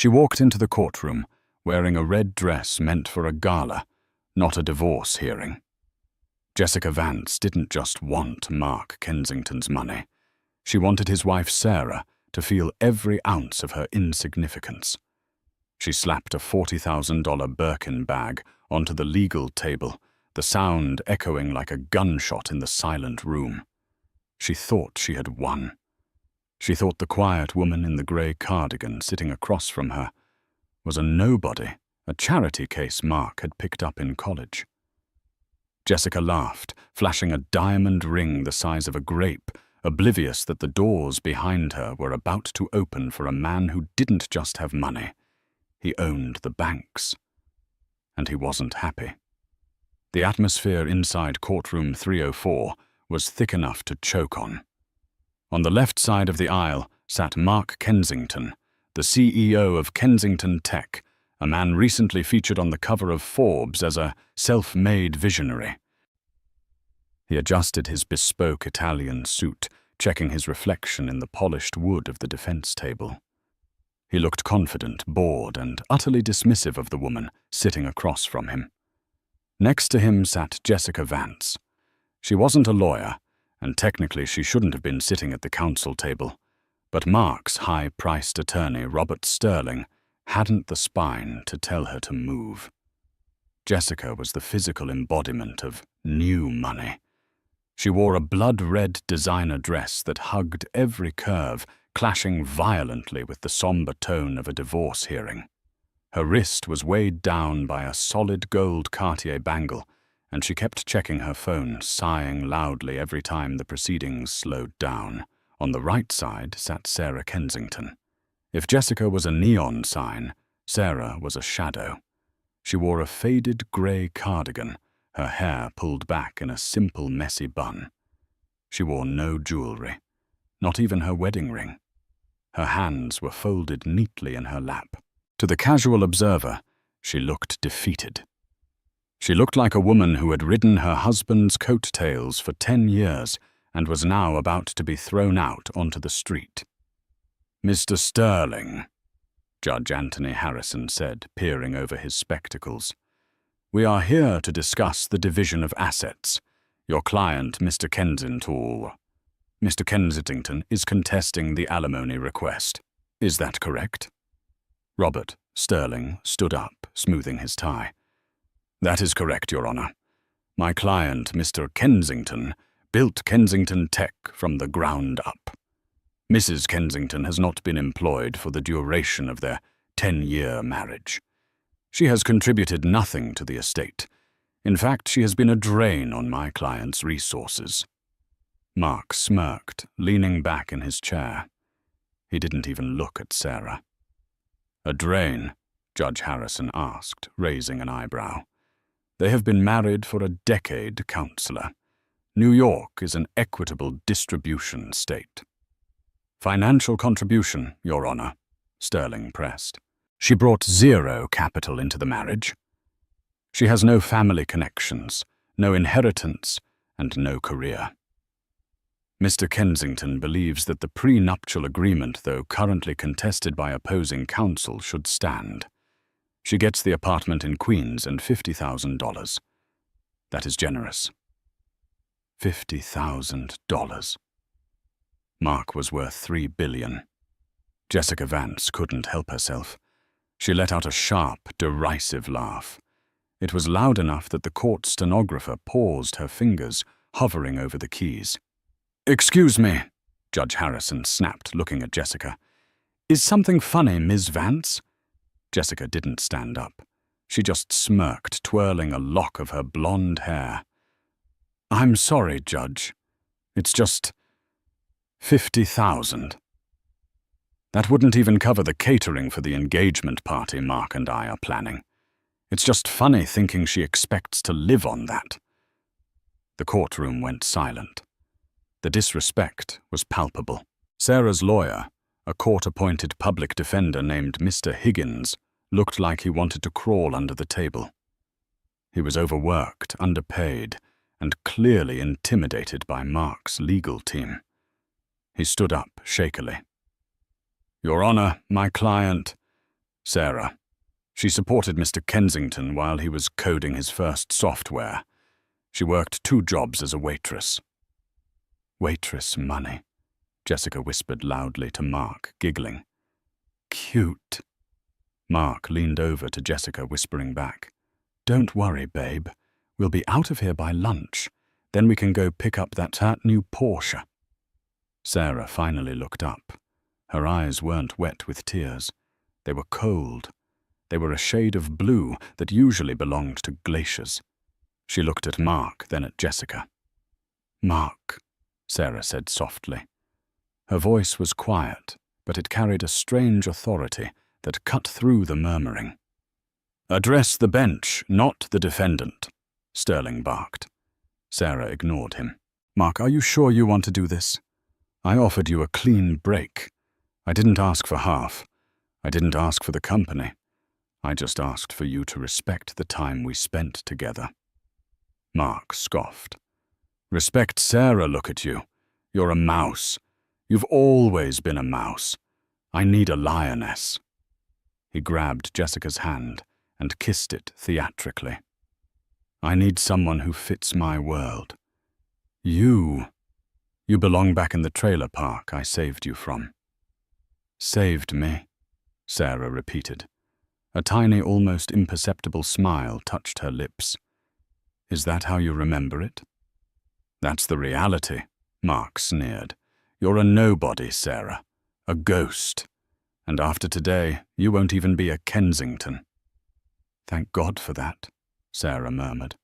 She walked into the courtroom, wearing a red dress meant for a gala, not a divorce hearing. Jessica Vance didn't just want Mark Kensington's money. She wanted his wife Sarah to feel every ounce of her insignificance. She slapped a $40,000 Birkin bag onto the legal table, the sound echoing like a gunshot in the silent room. She thought she had won. She thought the quiet woman in the grey cardigan sitting across from her was a nobody, a charity case Mark had picked up in college. Jessica laughed, flashing a diamond ring the size of a grape, oblivious that the doors behind her were about to open for a man who didn't just have money. He owned the banks. And he wasn't happy. The atmosphere inside courtroom 304 was thick enough to choke on. On the left side of the aisle sat Mark Kensington, the CEO of Kensington Tech, a man recently featured on the cover of Forbes as a self-made visionary. He adjusted his bespoke Italian suit, checking his reflection in the polished wood of the defense table. He looked confident, bored, and utterly dismissive of the woman sitting across from him. Next to him sat Jessica Vance. She wasn't a lawyer, and technically she shouldn't have been sitting at the counsel table, but Mark's high-priced attorney, Robert Sterling, hadn't the spine to tell her to move. Jessica was the physical embodiment of new money. She wore a blood-red designer dress that hugged every curve, clashing violently with the somber tone of a divorce hearing. Her wrist was weighed down by a solid gold Cartier bangle, and she kept checking her phone, sighing loudly every time the proceedings slowed down. On the right side sat Sarah Kensington. If Jessica was a neon sign, Sarah was a shadow. She wore a faded grey cardigan, her hair pulled back in a simple, messy bun. She wore no jewelry, not even her wedding ring. Her hands were folded neatly in her lap. To the casual observer, she looked defeated. She looked like a woman who had ridden her husband's coattails for 10 years and was now about to be thrown out onto the street. "Mr. Sterling," Judge Anthony Harrison said, peering over his spectacles, "we are here to discuss the division of assets. Your client, Mr. Kensington, is contesting the alimony request. Is that correct?" Robert Sterling stood up, smoothing his tie. "That is correct, Your Honor. My client, Mr. Kensington, built Kensington Tech from the ground up. Mrs. Kensington has not been employed for the duration of their 10-year marriage. She has contributed nothing to the estate. In fact, she has been a drain on my client's resources." Mark smirked, leaning back in his chair. He didn't even look at Sarah. "A drain?" Judge Harrison asked, raising an eyebrow. "They have been married for a decade, Counselor. New York is an equitable distribution state." "Financial contribution, Your Honor," Sterling pressed. "She brought zero capital into the marriage. She has no family connections, no inheritance, and no career. Mr. Kensington believes that the prenuptial agreement, though currently contested by opposing counsel, should stand. She gets the apartment in Queens and $50,000. That is generous." $50,000. Mark was worth $3 billion. Jessica Vance couldn't help herself. She let out a sharp, derisive laugh. It was loud enough that the court stenographer paused her fingers, hovering over the keys. "Excuse me," Judge Harrison snapped, looking at Jessica. "Is something funny, Ms. Vance?" Jessica didn't stand up. She just smirked, twirling a lock of her blonde hair. "I'm sorry, Judge. It's just $50,000. That wouldn't even cover the catering for the engagement party Mark and I are planning. It's just funny thinking she expects to live on that." The courtroom went silent. The disrespect was palpable. Sarah's lawyer, a court-appointed public defender named Mr. Higgins, looked like he wanted to crawl under the table. He was overworked, underpaid, and clearly intimidated by Mark's legal team. He stood up shakily. "Your Honor, my client..." Sarah. She supported Mr. Kensington while he was coding his first software. She worked 2 jobs as a waitress. Waitress money, Jessica whispered loudly to Mark, giggling. Cute. Mark leaned over to Jessica, whispering back. Don't worry, babe. We'll be out of here by lunch. Then we can go pick up that new Porsche. Sarah finally looked up. Her eyes weren't wet with tears. They were cold. They were a shade of blue that usually belonged to glaciers. She looked at Mark, then at Jessica. Mark, Sarah said softly. Her voice was quiet, but it carried a strange authority that cut through the murmuring. Address the bench, not the defendant, Sterling barked. Sarah ignored him. Mark, are you sure you want to do this? I offered you a clean break. I didn't ask for half. I didn't ask for the company. I just asked for you to respect the time we spent together. Mark scoffed. Respect Sarah, look at you. You're a mouse. You've always been a mouse. I need a lioness. He grabbed Jessica's hand and kissed it theatrically. I need someone who fits my world. You belong back in the trailer park I saved you from. Saved me, Sarah repeated. A tiny, almost imperceptible smile touched her lips. Is that how you remember it? That's the reality, Mark sneered. You're a nobody, Sarah. A ghost. And after today, you won't even be a Kensington. Thank God for that, Sarah murmured.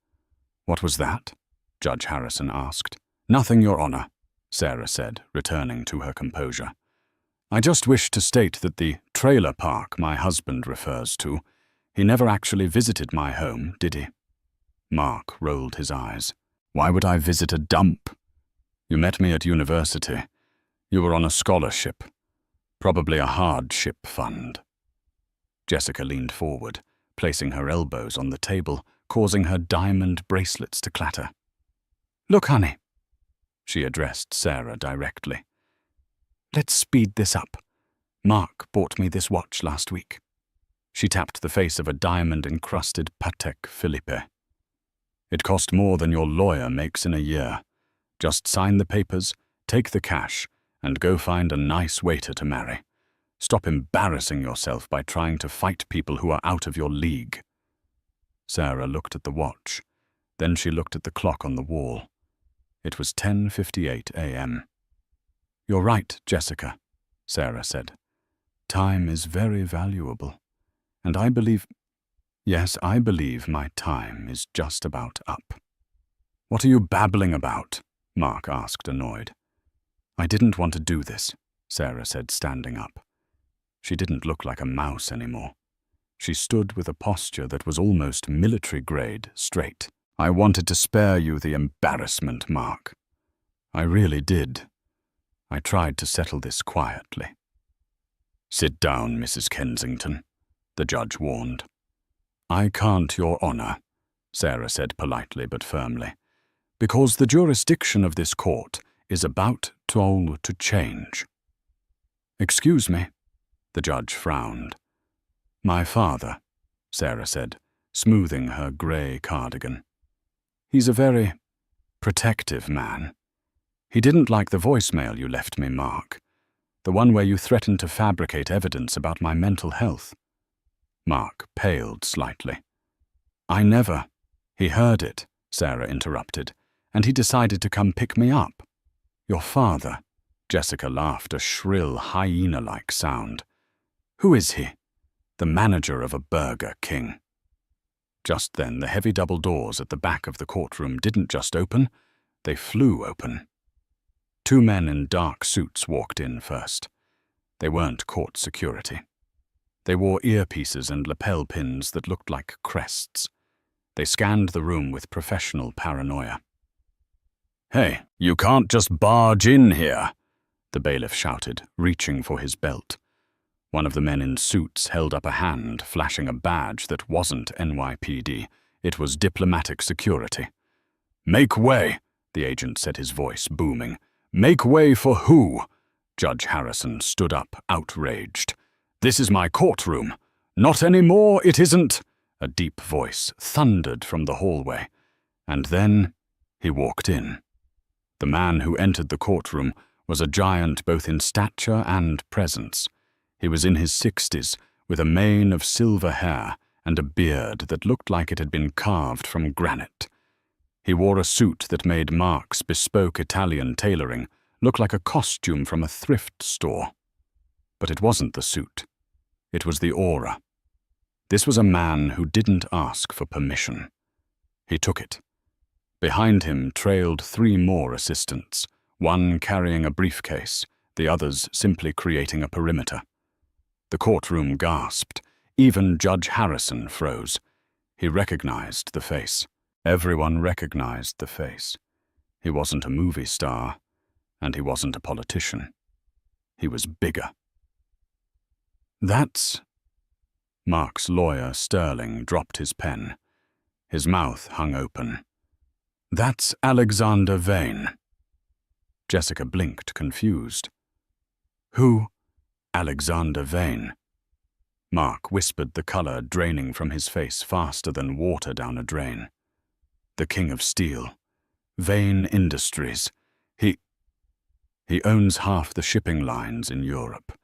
What was that? Judge Harrison asked. Nothing, Your Honor, Sarah said, returning to her composure. I just wish to state that the trailer park my husband refers to, he never actually visited my home, did he? Mark rolled his eyes. Why would I visit a dump? You met me at university. You were on a scholarship. Probably a hardship fund. Jessica leaned forward, placing her elbows on the table, causing her diamond bracelets to clatter. Look, honey, she addressed Sarah directly. Let's speed this up. Mark bought me this watch last week. She tapped the face of a diamond-encrusted Patek Philippe. It cost more than your lawyer makes in a year. Just sign the papers, take the cash, and go find a nice waiter to marry. Stop embarrassing yourself by trying to fight people who are out of your league. Sarah looked at the watch. Then she looked at the clock on the wall. It was 10:58 a.m. You're right, Jessica, Sarah said. Time is very valuable. And I believe my time is just about up. What are you babbling about? Mark asked, annoyed. I didn't want to do this, Sarah said, standing up. She didn't look like a mouse anymore. She stood with a posture that was almost military-grade straight. I wanted to spare you the embarrassment, Mark. I really did. I tried to settle this quietly. Sit down, Mrs. Kensington, the judge warned. I can't, Your Honor, Sarah said politely but firmly, because the jurisdiction of this court is about to change. Excuse me, the judge frowned. My father, Sarah said, smoothing her grey cardigan. He's a very protective man. He didn't like the voicemail you left me, Mark, the one where you threatened to fabricate evidence about my mental health. Mark paled slightly. He heard it, Sarah interrupted, and he decided to come pick me up. Your father, Jessica laughed, a shrill, hyena-like sound. Who is he? The manager of a Burger King. Just then, the heavy double doors at the back of the courtroom didn't just open, they flew open. 2 men in dark suits walked in first. They weren't court security. They wore earpieces and lapel pins that looked like crests. They scanned the room with professional paranoia. Hey, you can't just barge in here, the bailiff shouted, reaching for his belt. One of the men in suits held up a hand, flashing a badge that wasn't NYPD. It was diplomatic security. Make way, the agent said, his voice booming. Make way for who? Judge Harrison stood up, outraged. This is my courtroom. "Not anymore, it isn't," a deep voice thundered from the hallway, and then he walked in. The man who entered the courtroom was a giant both in stature and presence. He was in his 60s, with a mane of silver hair and a beard that looked like it had been carved from granite. He wore a suit that made Mark's bespoke Italian tailoring look like a costume from a thrift store. But it wasn't the suit. It was the aura. This was a man who didn't ask for permission. He took it. Behind him trailed 3 more assistants, one carrying a briefcase, the others simply creating a perimeter. The courtroom gasped. Even Judge Harrison froze. He recognized the face. Everyone recognized the face. He wasn't a movie star, and he wasn't a politician. He was bigger. "That's—" Mark's lawyer, Sterling, dropped his pen. His mouth hung open. "That's Alexander Vane." Jessica blinked, confused. "Who? Alexander Vane?" Mark whispered, the color draining from his face faster than water down a drain. "The King of Steel. Vane Industries. He owns half the shipping lines in Europe.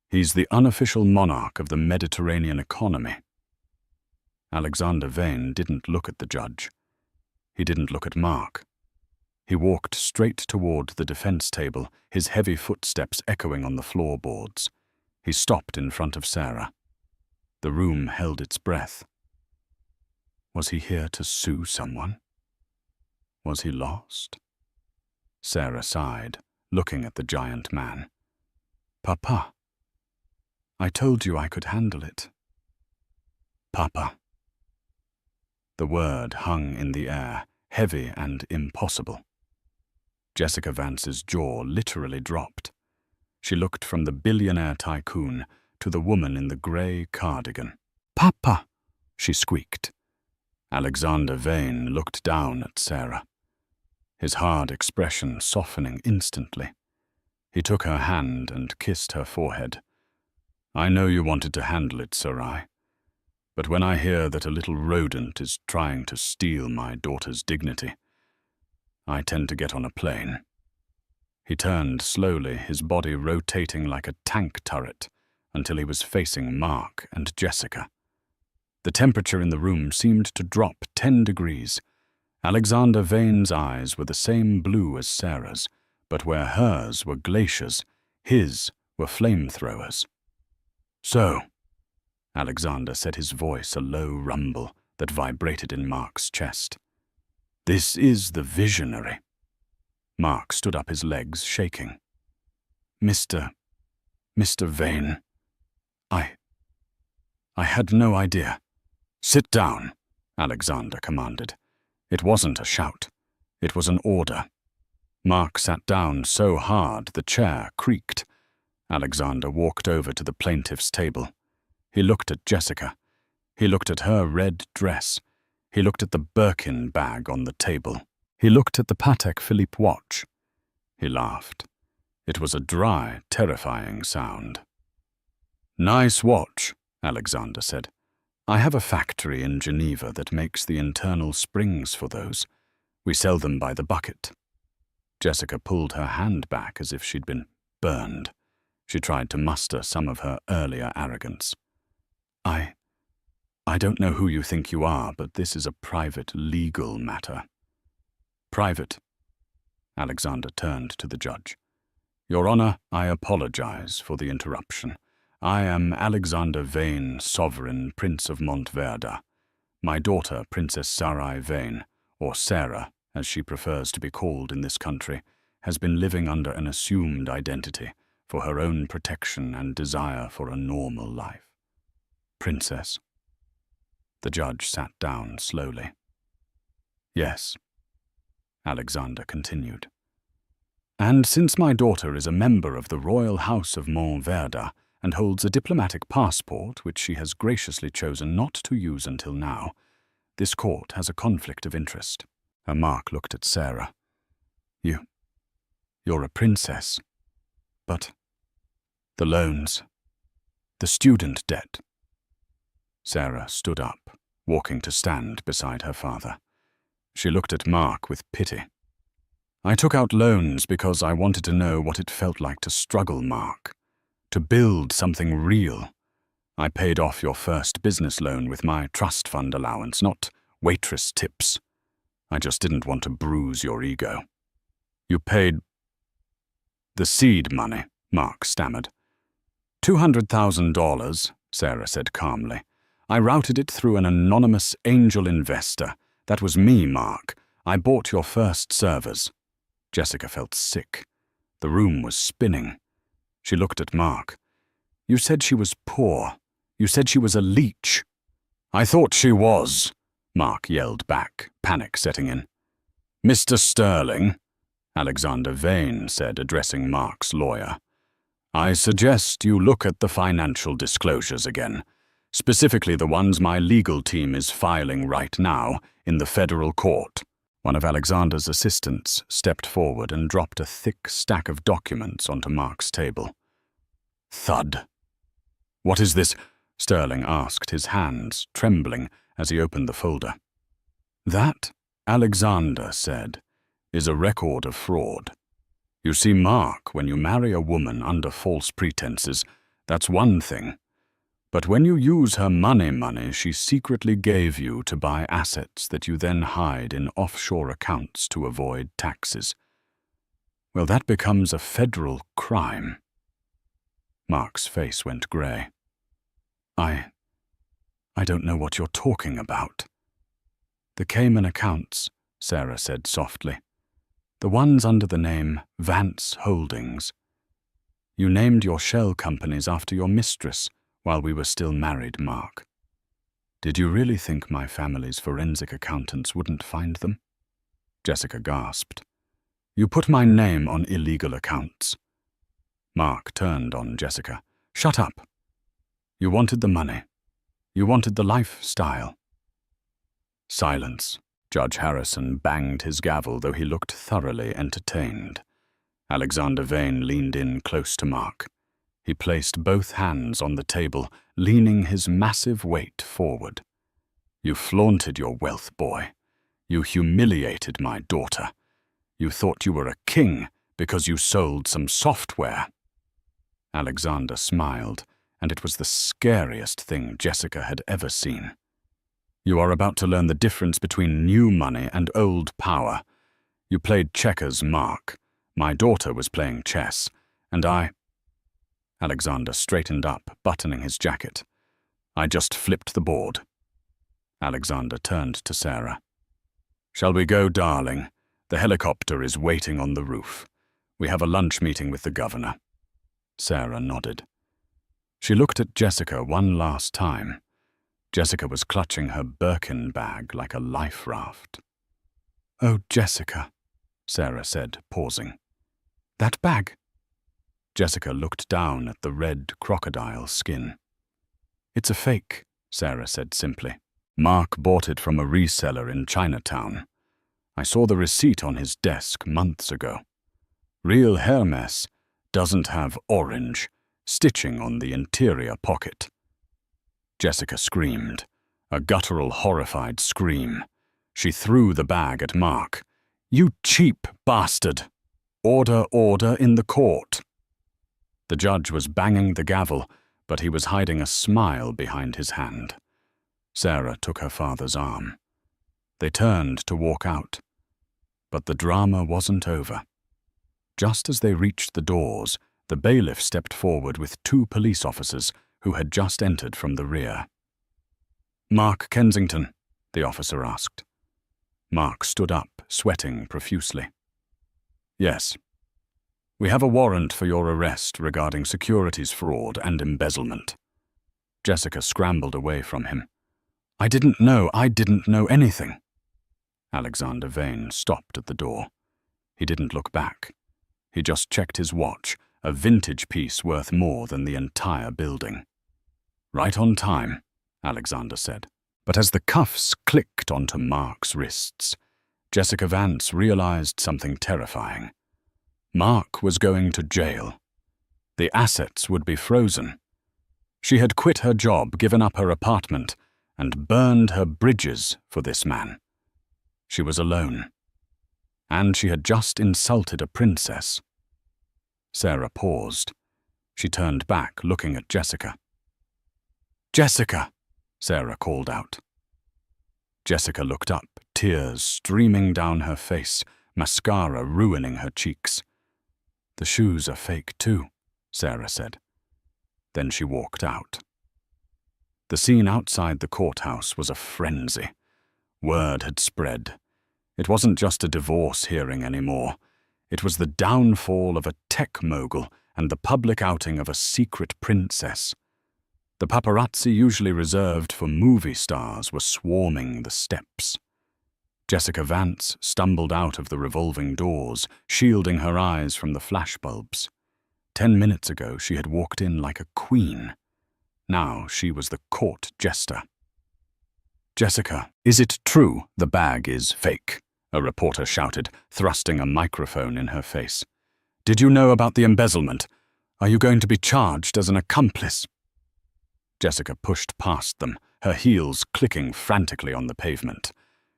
He's the unofficial monarch of the Mediterranean economy." Alexander Vane didn't look at the judge. He didn't look at Mark. He walked straight toward the defense table, his heavy footsteps echoing on the floorboards. He stopped in front of Sarah. The room held its breath. Was he here to sue someone? Was he lost? Sarah sighed, looking at the giant man. "Papa, I told you I could handle it." "Papa." The word hung in the air, heavy and impossible. Jessica Vance's jaw literally dropped. She looked from the billionaire tycoon to the woman in the grey cardigan. "Papa," she squeaked. Alexander Vane looked down at Sarah, his hard expression softening instantly. He took her hand and kissed her forehead. "I know you wanted to handle it, Sarai, but when I hear that a little rodent is trying to steal my daughter's dignity, I tend to get on a plane." He turned slowly, his body rotating like a tank turret, until he was facing Mark and Jessica. The temperature in the room seemed to drop 10 degrees. Alexander Vane's eyes were the same blue as Sarah's, but where hers were glaciers, his were flamethrowers. "So," Alexander said, his voice a low rumble that vibrated in Mark's chest, "this is the visionary." Mark stood up, his legs shaking. Mr. Vane, I had no idea." "Sit down," Alexander commanded. It wasn't a shout. It was an order. Mark sat down so hard the chair creaked. Alexander walked over to the plaintiff's table. He looked at Jessica. He looked at her red dress. He looked at the Birkin bag on the table. He looked at the Patek Philippe watch. He laughed. It was a dry, terrifying sound. "Nice watch," Alexander said. "I have a factory in Geneva that makes the internal springs for those. We sell them by the bucket." Jessica pulled her hand back as if she'd been burned. She tried to muster some of her earlier arrogance. I don't know who you think you are, but this is a private legal matter." "Private?" Alexander turned to the judge. "Your Honor, I apologize for the interruption. I am Alexander Vane, Sovereign Prince of Montverda. My daughter, Princess Sarai Vane, or Sarah, as she prefers to be called in this country, has been living under an assumed identity for her own protection and desire for a normal life." "Princess?" The judge sat down slowly. "Yes," Alexander continued. "And since my daughter is a member of the Royal House of Montverda and holds a diplomatic passport which she has graciously chosen not to use until now, this court has a conflict of interest." Mark looked at Sarah. You're a princess. But the loans, the student debt, Sarah stood up, walking to stand beside her father. She looked at Mark with pity. I took out loans because I wanted to know what it felt like to struggle, Mark. To build something real. I paid off your first business loan with my trust fund allowance, not waitress tips. I just didn't want to bruise your ego. You paid the seed money, Mark stammered. $200,000, Sarah said calmly. I routed it through an anonymous angel investor. That was me, Mark. I bought your first servers. Jessica felt sick. The room was spinning. She looked at Mark. You said she was poor. You said she was a leech. I thought she was, Mark yelled back, panic setting in. Mr. Sterling, Alexander Vane said, addressing Mark's lawyer. I suggest you look at the financial disclosures again, specifically the ones my legal team is filing right now in the federal court. One of Alexander's assistants stepped forward and dropped a thick stack of documents onto Mark's table. Thud. What is this? Sterling asked, his hands trembling as he opened the folder. That, Alexander said, is a record of fraud. You see, Mark, when you marry a woman under false pretenses, that's one thing. But when you use her money she secretly gave you to buy assets that you then hide in offshore accounts to avoid taxes, well, that becomes a federal crime. Mark's face went grey. I don't know what you're talking about. The Cayman accounts, Sarah said softly. The ones under the name Vance Holdings. You named your shell companies after your mistress while we were still married, Mark. Did you really think my family's forensic accountants wouldn't find them? Jessica gasped. You put my name on illegal accounts. Mark turned on Jessica. Shut up. You wanted the money. You wanted the lifestyle. Silence. Judge Harrison banged his gavel, though he looked thoroughly entertained. Alexander Vane leaned in close to Mark. He placed both hands on the table, leaning his massive weight forward. You flaunted your wealth, boy. You humiliated my daughter. You thought you were a king because you sold some software. Alexander smiled, and it was the scariest thing Jessica had ever seen. You are about to learn the difference between new money and old power. You played checkers, Mark. My daughter was playing chess, and Alexander straightened up, buttoning his jacket. I just flipped the board. Alexander turned to Sarah. Shall we go, darling? The helicopter is waiting on the roof. We have a lunch meeting with the governor. Sarah nodded. She looked at Jessica one last time. Jessica was clutching her Birkin bag like a life raft. Oh, Jessica, Sarah said, pausing. That bag? Jessica looked down at the red crocodile skin. It's a fake, Sarah said simply. Mark bought it from a reseller in Chinatown. I saw the receipt on his desk months ago. Real Hermes doesn't have orange stitching on the interior pocket. Jessica screamed, a guttural, horrified scream. She threw the bag at Mark. You cheap bastard! Order in the court. The judge was banging the gavel, but he was hiding a smile behind his hand. Sarah took her father's arm. They turned to walk out. But the drama wasn't over. Just as they reached the doors, the bailiff stepped forward with 2 police officers who had just entered from the rear. Mark Kensington, the officer asked. Mark stood up, sweating profusely. Yes. We have a warrant for your arrest regarding securities fraud and embezzlement. Jessica scrambled away from him. I didn't know anything. Alexander Vane stopped at the door. He didn't look back. He just checked his watch, a vintage piece worth more than the entire building. Right on time, Alexander said. But as the cuffs clicked onto Mark's wrists, Jessica Vance realized something terrifying. Mark was going to jail. The assets would be frozen. She had quit her job, given up her apartment, and burned her bridges for this man. She was alone. And she had just insulted a princess. Sarah paused. She turned back, looking at Jessica. "Jessica!" Sarah called out. Jessica looked up, tears streaming down her face, mascara ruining her cheeks. "The shoes are fake too," Sarah said. Then she walked out. The scene outside the courthouse was a frenzy. Word had spread. It wasn't just a divorce hearing anymore. It was the downfall of a tech mogul and the public outing of a secret princess. The paparazzi, usually reserved for movie stars, were swarming the steps. Jessica Vance stumbled out of the revolving doors, shielding her eyes from the flashbulbs. 10 minutes ago, she had walked in like a queen. Now she was the court jester. "Jessica, is it true the bag is fake?" a reporter shouted, thrusting a microphone in her face. "Did you know about the embezzlement? Are you going to be charged as an accomplice?" Jessica pushed past them, her heels clicking frantically on the pavement.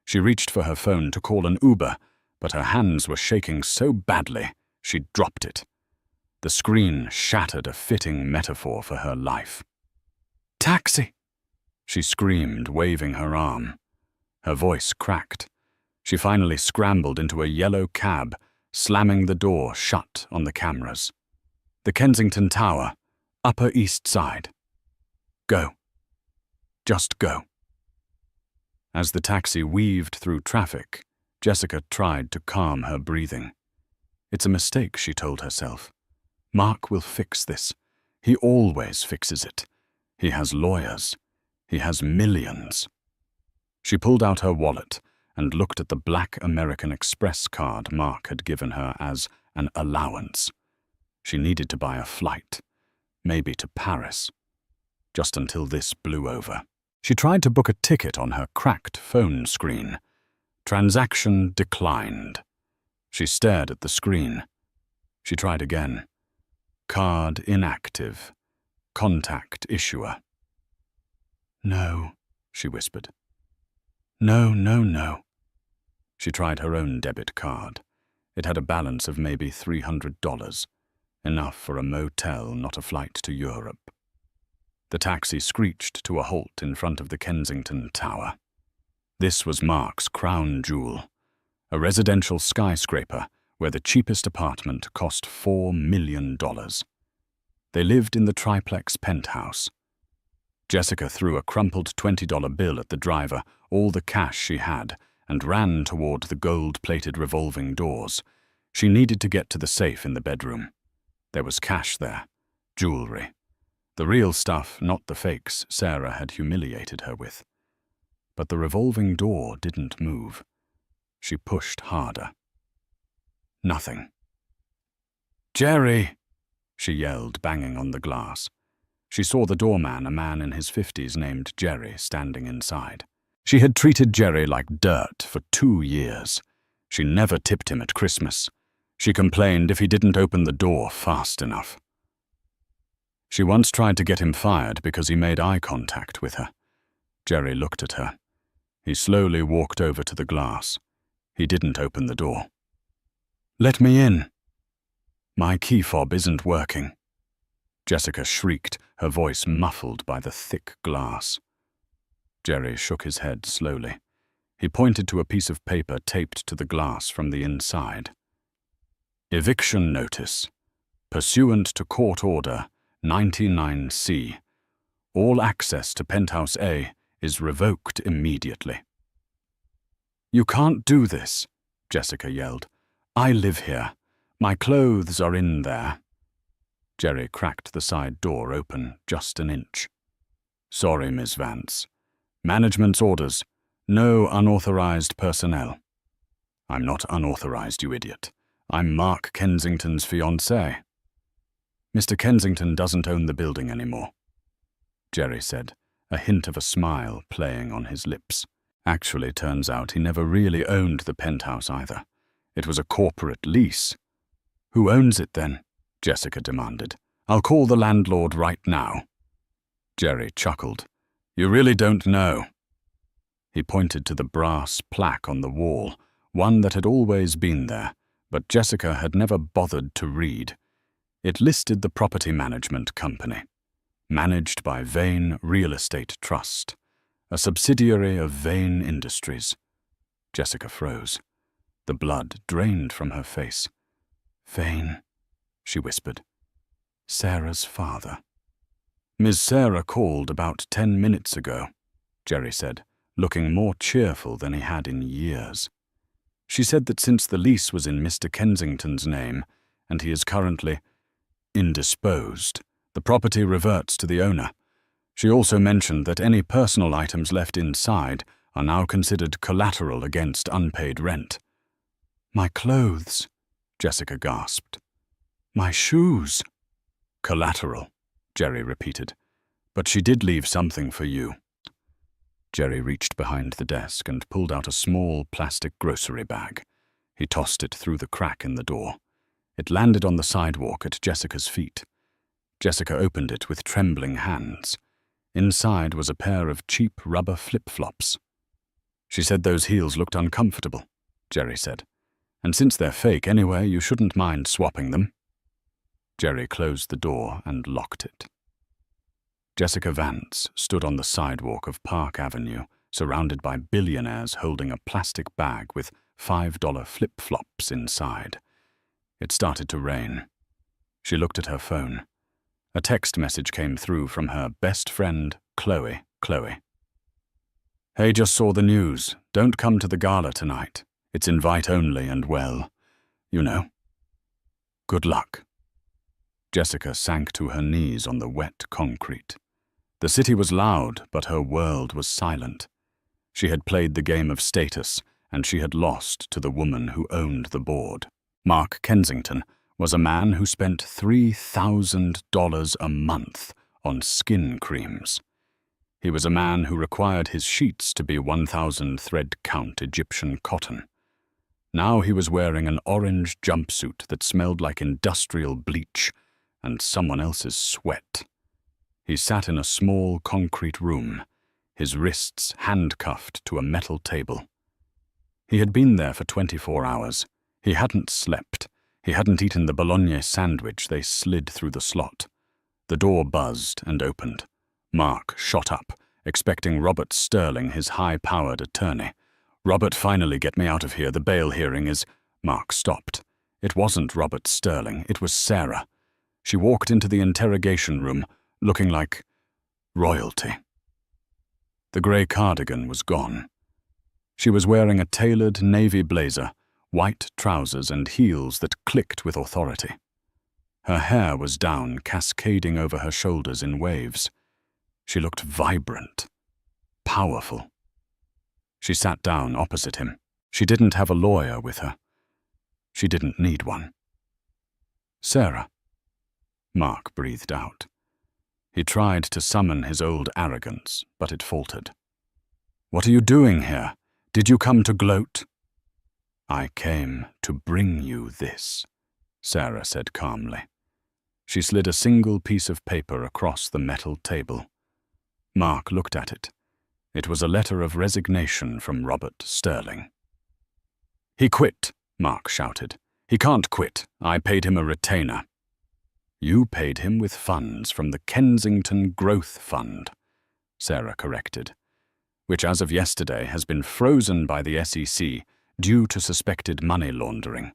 She reached for her phone to call an Uber, but her hands were shaking so badly she dropped it. The screen shattered a fitting metaphor for her life. "Taxi!" she screamed, waving her arm. Her voice cracked. She finally scrambled into a yellow cab, slamming the door shut on the cameras. "The Kensington Tower, Upper East Side. Go. Just go." As the taxi weaved through traffic, Jessica tried to calm her breathing. "It's a mistake," she told herself. "Mark will fix this. He always fixes it. He has lawyers. He has millions." She pulled out her wallet and looked at the black American Express card Mark had given her as an allowance. She needed to buy a flight, maybe to Paris, just until this blew over. She tried to book a ticket on her cracked phone screen. Transaction declined. She stared at the screen. She tried again. Card inactive. Contact issuer. "No," she whispered. "No, no, no." She tried her own debit card. It had a balance of maybe $300, enough for a motel, not a flight to Europe. The taxi screeched to a halt in front of the Kensington Tower. This was Mark's crown jewel, a residential skyscraper where the cheapest apartment cost $4 million. They lived in the triplex penthouse. Jessica threw a crumpled $20 bill at the driver, all the cash she had, and ran toward the gold-plated revolving doors. She needed to get to the safe in the bedroom. There was cash there, jewelry. The real stuff, not the fakes Sarah had humiliated her with. But the revolving door didn't move. She pushed harder. Nothing. "Jerry!" she yelled, banging on the glass. She saw the doorman, a man in his 50s named Jerry, standing inside. She had treated Jerry like dirt for 2 years. She never tipped him at Christmas. She complained if he didn't open the door fast enough. She once tried to get him fired because he made eye contact with her. Jerry looked at her. He slowly walked over to the glass. He didn't open the door. "Let me in." "My key fob isn't working." Jessica shrieked, her voice muffled by the thick glass. Jerry shook his head slowly. He pointed to a piece of paper taped to the glass from the inside. "Eviction notice. Pursuant to court order 99C. All access to Penthouse A is revoked immediately." "You can't do this," Jessica yelled. "I live here. My clothes are in there." Jerry cracked the side door open just an inch. "Sorry, Miss Vance. Management's orders. No unauthorized personnel." "I'm not unauthorized, you idiot. I'm Mark Kensington's fiancée." "Mr. Kensington doesn't own the building anymore," Jerry said, a hint of a smile playing on his lips. Actually, turns out he never really owned the penthouse either. It was a corporate lease. "Who owns it then?" Jessica demanded. "I'll call the landlord right now." Jerry chuckled. You really don't know. He pointed to the brass plaque on the wall, one that had always been there, but Jessica had never bothered to read. It listed the property management company, managed by Vane Real Estate Trust, a subsidiary of Vane Industries. Jessica froze. The blood drained from her face. Vane, she whispered. Sarah's father. Miss Sarah called about 10 minutes ago, Jerry said, looking more cheerful than he had in years. She said that since the lease was in Mr. Kensington's name, and he is currently indisposed, the property reverts to the owner. She also mentioned that any personal items left inside are now considered collateral against unpaid rent. My clothes, Jessica gasped. My shoes. Collateral, Jerry repeated. But she did leave something for you. Jerry reached behind the desk and pulled out a small plastic grocery bag. He tossed it through the crack in the door. It landed on the sidewalk at Jessica's feet. Jessica opened it with trembling hands. Inside was a pair of cheap rubber flip-flops. She said those heels looked uncomfortable, Jerry said. And since they're fake anyway, you shouldn't mind swapping them. Jerry closed the door and locked it. Jessica Vance stood on the sidewalk of Park Avenue, surrounded by billionaires holding a plastic bag with $5 flip-flops inside. It started to rain. She looked at her phone. A text message came through from her best friend, Chloe. Hey, just saw the news. Don't come to the gala tonight. It's invite only and well, you know. Good luck. Jessica sank to her knees on the wet concrete. The city was loud, but her world was silent. She had played the game of status, and she had lost to the woman who owned the board. Mark Kensington was a man who spent $3,000 a month on skin creams. He was a man who required his sheets to be 1,000 thread count Egyptian cotton. Now he was wearing an orange jumpsuit that smelled like industrial bleach and someone else's sweat. He sat in a small concrete room, his wrists handcuffed to a metal table. He had been there for 24 hours. He hadn't slept. He hadn't eaten the bologna sandwich they slid through the slot. The door buzzed and opened. Mark shot up, expecting Robert Sterling, his high-powered attorney. Robert, finally get me out of here. The bail hearing is... Mark stopped. It wasn't Robert Sterling. It was Sarah. She walked into the interrogation room, looking like royalty. The grey cardigan was gone. She was wearing a tailored navy blazer, white trousers and heels that clicked with authority. Her hair was down, cascading over her shoulders in waves. She looked vibrant, powerful. She sat down opposite him. She didn't have a lawyer with her. She didn't need one. Sarah. Mark breathed out. He tried to summon his old arrogance, but it faltered. What are you doing here? Did you come to gloat? I came to bring you this, Sarah said calmly. She slid a single piece of paper across the metal table. Mark looked at it. It was a letter of resignation from Robert Sterling. He quit, Mark shouted. He can't quit. I paid him a retainer. You paid him with funds from the Kensington Growth Fund, Sarah corrected, which as of yesterday has been frozen by the SEC due to suspected money laundering.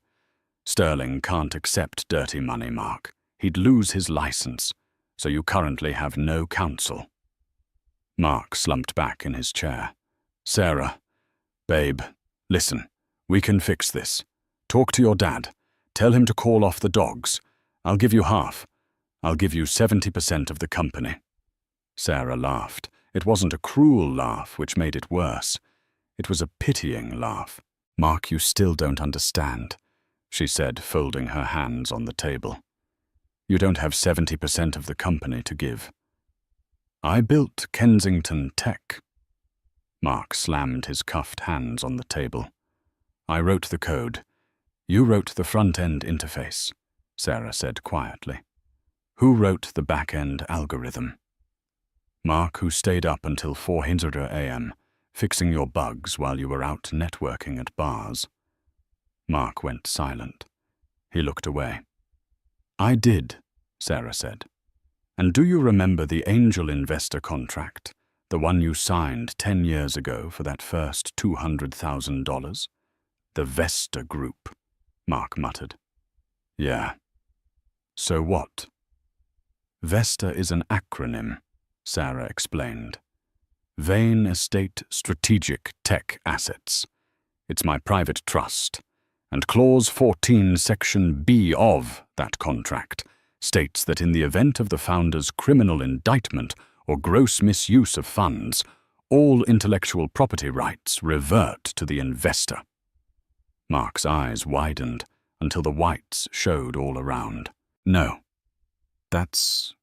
Sterling can't accept dirty money, Mark. He'd lose his license, so you currently have no counsel. Mark slumped back in his chair. Sarah, babe, listen, we can fix this. Talk to your dad. Tell him to call off the dogs. I'll give you half. I'll give you 70% of the company. Sarah laughed. It wasn't a cruel laugh, which made it worse. It was a pitying laugh. Mark, you still don't understand, she said, folding her hands on the table. You don't have 70% of the company to give. I built Kensington Tech. Mark slammed his cuffed hands on the table. I wrote the code. You wrote the front-end interface, Sarah said quietly. Who wrote the back-end algorithm? Mark, who stayed up until 400 a.m., fixing your bugs while you were out networking at bars. Mark went silent. He looked away. I did, Sarah said. And do you remember the angel investor contract, the one you signed 10 years ago for that first $200,000? The Vesta Group, Mark muttered. Yeah. So what? Vesta is an acronym, Sarah explained. Vane Estate Strategic Tech Assets. It's my private trust, and Clause 14, Section B of that contract states that in the event of the founder's criminal indictment or gross misuse of funds, all intellectual property rights revert to the investor. Mark's eyes widened until the whites showed all around. No, that's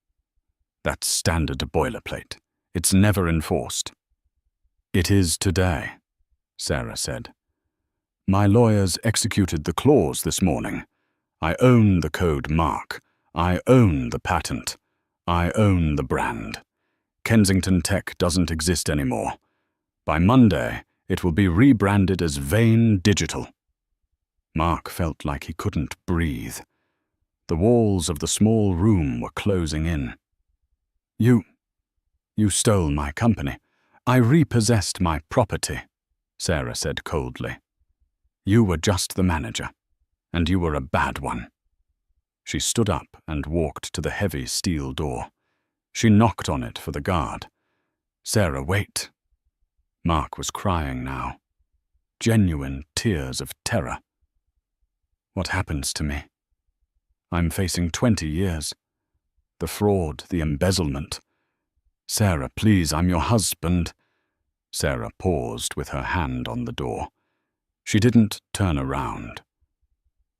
standard boilerplate. It's never enforced. It is today, Sarah said. My lawyers executed the clause this morning. I own the code mark. I own the patent. I own the brand. Kensington Tech doesn't exist anymore. By Monday, it will be rebranded as Vane Digital. Mark felt like he couldn't breathe. The walls of the small room were closing in. You stole my company. I repossessed my property, Sarah said coldly. You were just the manager, and you were a bad one. She stood up and walked to the heavy steel door. She knocked on it for the guard. Sarah, wait. Mark was crying now. Genuine tears of terror. What happens to me? I'm facing 20 years. The fraud, the embezzlement. Sarah, please, I'm your husband. Sarah paused with her hand on the door. She didn't turn around.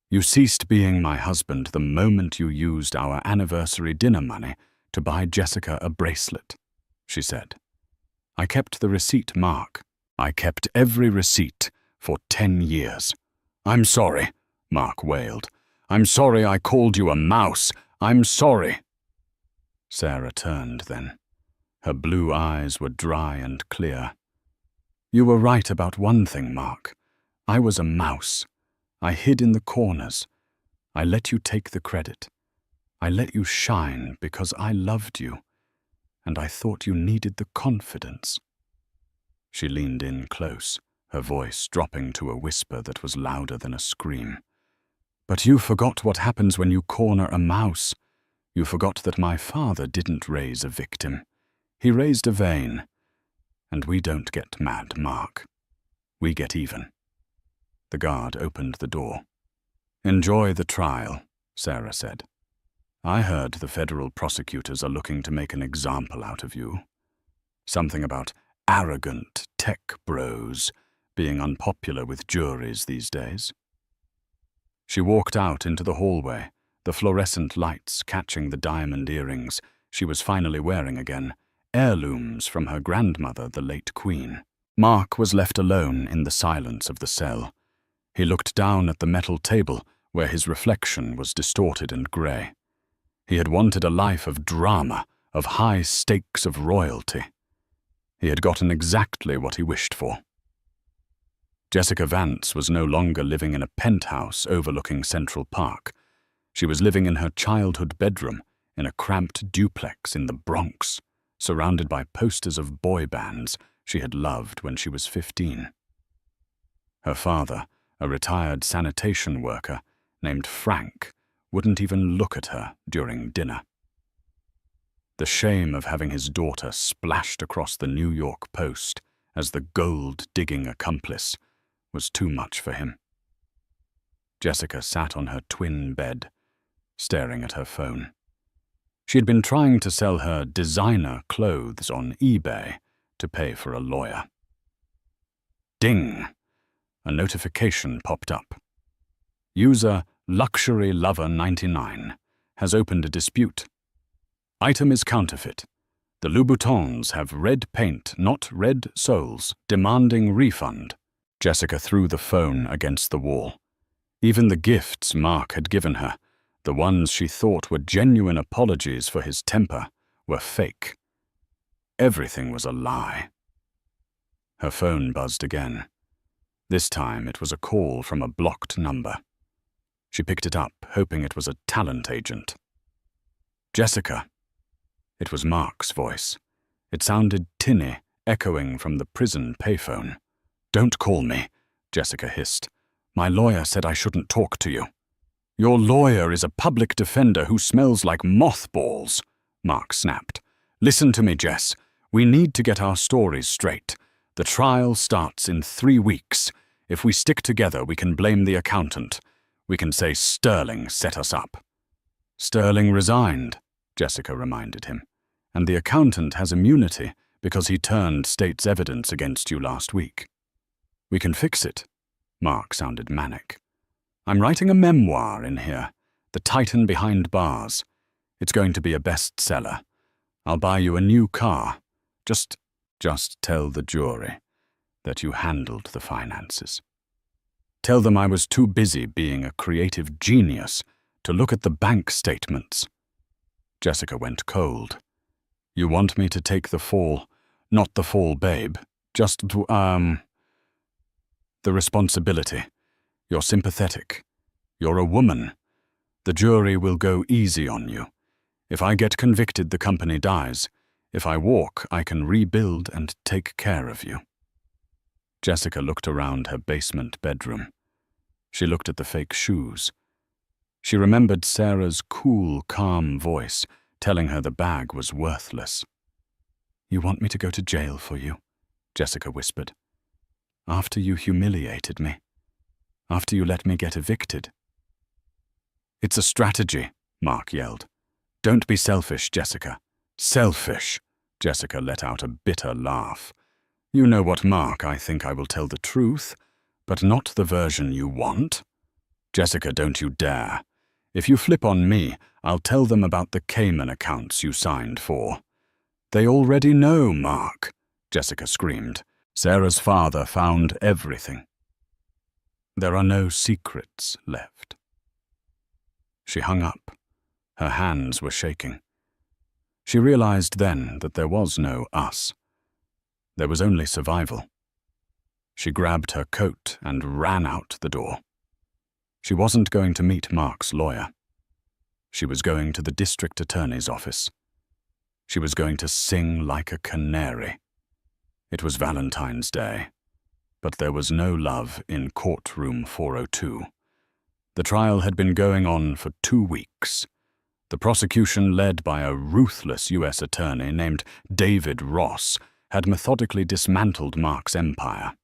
You ceased being my husband the moment you used our anniversary dinner money to buy Jessica a bracelet, she said. I kept the receipt, Mark. I kept every receipt for 10 years. I'm sorry, Mark wailed. I'm sorry I called you a mouse. I'm sorry. Sarah turned then. Her blue eyes were dry and clear. You were right about one thing, Mark. I was a mouse. I hid in the corners. I let you take the credit. I let you shine because I loved you, and I thought you needed the confidence. She leaned in close, her voice dropping to a whisper that was louder than a scream. But you forgot what happens when you corner a mouse. You forgot that my father didn't raise a victim. He raised a Vane. And we don't get mad, Mark. We get even. The guard opened the door. Enjoy the trial, Sarah said. I heard the federal prosecutors are looking to make an example out of you. Something about arrogant tech bros being unpopular with juries these days. She walked out into the hallway, the fluorescent lights catching the diamond earrings she was finally wearing again, heirlooms from her grandmother, the late Queen. Mark was left alone in the silence of the cell. He looked down at the metal table where his reflection was distorted and grey. He had wanted a life of drama, of high stakes of royalty. He had gotten exactly what he wished for. Jessica Vance was no longer living in a penthouse overlooking Central Park. She was living in her childhood bedroom in a cramped duplex in the Bronx, surrounded by posters of boy bands she had loved when she was 15. Her father, a retired sanitation worker named Frank, wouldn't even look at her during dinner. The shame of having his daughter splashed across the New York Post as the gold-digging accomplice was too much for him. Jessica sat on her twin bed, staring at her phone. She had been trying to sell her designer clothes on eBay to pay for a lawyer. Ding! A notification popped up. User Luxury Lover 99 has opened a dispute. Item is counterfeit. The Louboutins have red paint, not red soles, demanding refund. Jessica threw the phone against the wall. Even the gifts Mark had given her, the ones she thought were genuine apologies for his temper, were fake. Everything was a lie. Her phone buzzed again. This time it was a call from a blocked number. She picked it up, hoping it was a talent agent. "Jessica." It was Mark's voice. It sounded tinny, echoing from the prison payphone. "Don't call me," Jessica hissed. "My lawyer said I shouldn't talk to you." "Your lawyer is a public defender who smells like mothballs," Mark snapped. "Listen to me, Jess. We need to get our stories straight. The trial starts in 3 weeks. If we stick together, we can blame the accountant. We can say Sterling set us up." "Sterling resigned," Jessica reminded him. "And the accountant has immunity because he turned state's evidence against you last week." "We can fix it." Mark sounded manic. "I'm writing a memoir in here, The Titan Behind Bars. It's going to be a bestseller. I'll buy you a new car. Just tell the jury that you handled the finances. Tell them I was too busy being a creative genius to look at the bank statements." Jessica went cold. "You want me to take the fall, not the fall, babe, just the responsibility. You're sympathetic. You're a woman. The jury will go easy on you. If I get convicted, the company dies. If I walk, I can rebuild and take care of you." Jessica looked around her basement bedroom. She looked at the fake shoes. She remembered Sarah's cool, calm voice telling her the bag was worthless. "You want me to go to jail for you?" Jessica whispered. "After you humiliated me? After you let me get evicted?" "It's a strategy," Mark yelled. "Don't be selfish, Jessica." "Selfish?" Jessica let out a bitter laugh. "You know what, Mark, I think I will tell the truth, but not the version you want. Jessica, don't you dare. If you flip on me, I'll tell them about the Cayman accounts you signed for." "They already know, Mark," Jessica screamed. "Sarah's father found everything. There are no secrets left." She hung up. Her hands were shaking. She realized then that there was no us. There was only survival. She grabbed her coat and ran out the door. She wasn't going to meet Mark's lawyer. She was going to the district attorney's office. She was going to sing like a canary. It was Valentine's Day, but there was no love in courtroom 402. The trial had been going on for 2 weeks. The prosecution, led by a ruthless U.S. attorney named David Ross, had methodically dismantled Mark's empire.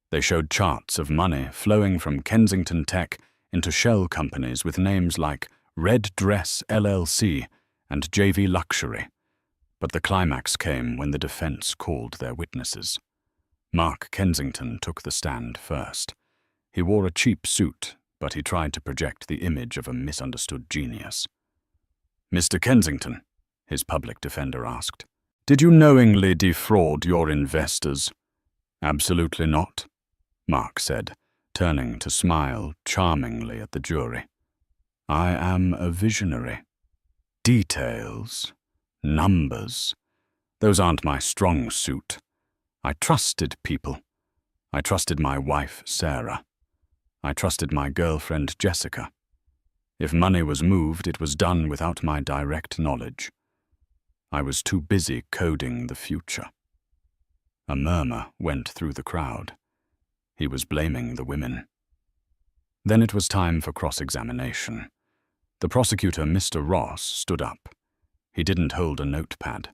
They showed charts of money flowing from Kensington Tech into shell companies with names like Red Dress LLC and JV Luxury. But the climax came when the defense called their witnesses. Mark Kensington took the stand first. He wore a cheap suit, but he tried to project the image of a misunderstood genius. "Mr. Kensington," his public defender asked, "did you knowingly defraud your investors?" "Absolutely not," Mark said, turning to smile charmingly at the jury. "I am a visionary. Details, numbers, those aren't my strong suit. I trusted people. I trusted my wife, Sarah. I trusted my girlfriend, Jessica. If money was moved, it was done without my direct knowledge. I was too busy coding the future." A murmur went through the crowd. He was blaming the women. Then it was time for cross-examination. The prosecutor, Mr. Ross, stood up. He didn't hold a notepad.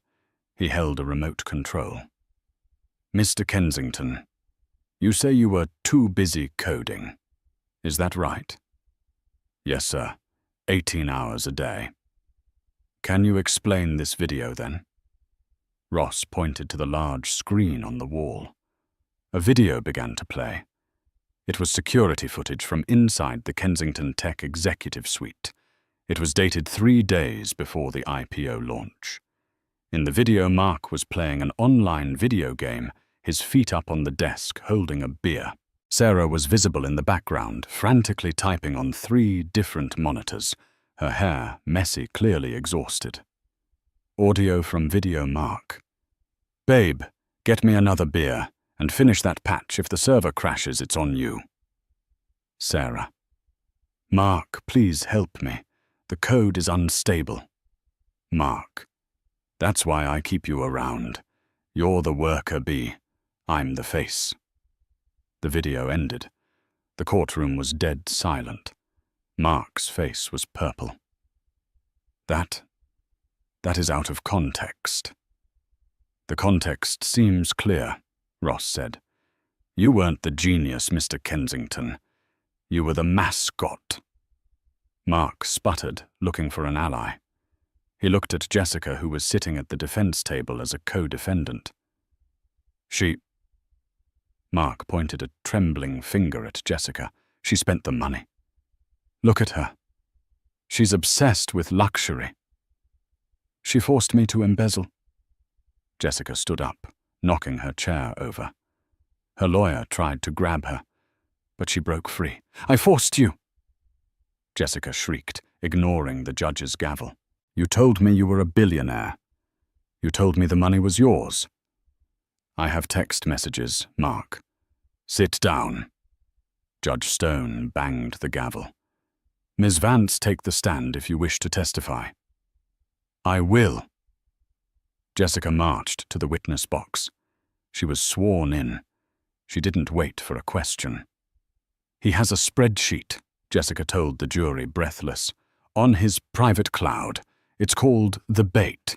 He held a remote control. "Mr. Kensington, you say you were too busy coding. Is that right?" "Yes, sir. 18 hours a day." "Can you explain this video, then?" Ross pointed to the large screen on the wall. A video began to play. It was security footage from inside the Kensington Tech Executive Suite. It was dated 3 days before the IPO launch. In the video, Mark was playing an online video game, his feet up on the desk, holding a beer. Sarah was visible in the background, frantically typing on 3 different monitors, her hair messy, clearly exhausted. Audio from video Mark. Babe, get me another beer, and finish that patch. If the server crashes, it's on you. Sarah. Mark, please help me. The code is unstable. Mark. That's why I keep you around. You're the worker bee. I'm the face. The video ended. The courtroom was dead silent. Mark's face was purple. That is out of context. The context seems clear, Ross said. You weren't the genius, Mr. Kensington. You were the mascot. Mark sputtered, looking for an ally. He looked at Jessica, who was sitting at the defense table as a co-defendant. Mark pointed a trembling finger at Jessica. She spent the money. Look at her. She's obsessed with luxury. She forced me to embezzle. Jessica stood up, knocking her chair over. Her lawyer tried to grab her, but she broke free. I forced you! Jessica shrieked, ignoring the judge's gavel. You told me you were a billionaire. You told me the money was yours. I have text messages, Mark. Sit down. Judge Stone banged the gavel. Ms. Vance, take the stand if you wish to testify. I will. Jessica marched to the witness box. She was sworn in. She didn't wait for a question. He has a spreadsheet, Jessica told the jury, breathless. On his private cloud. It's called The Bait.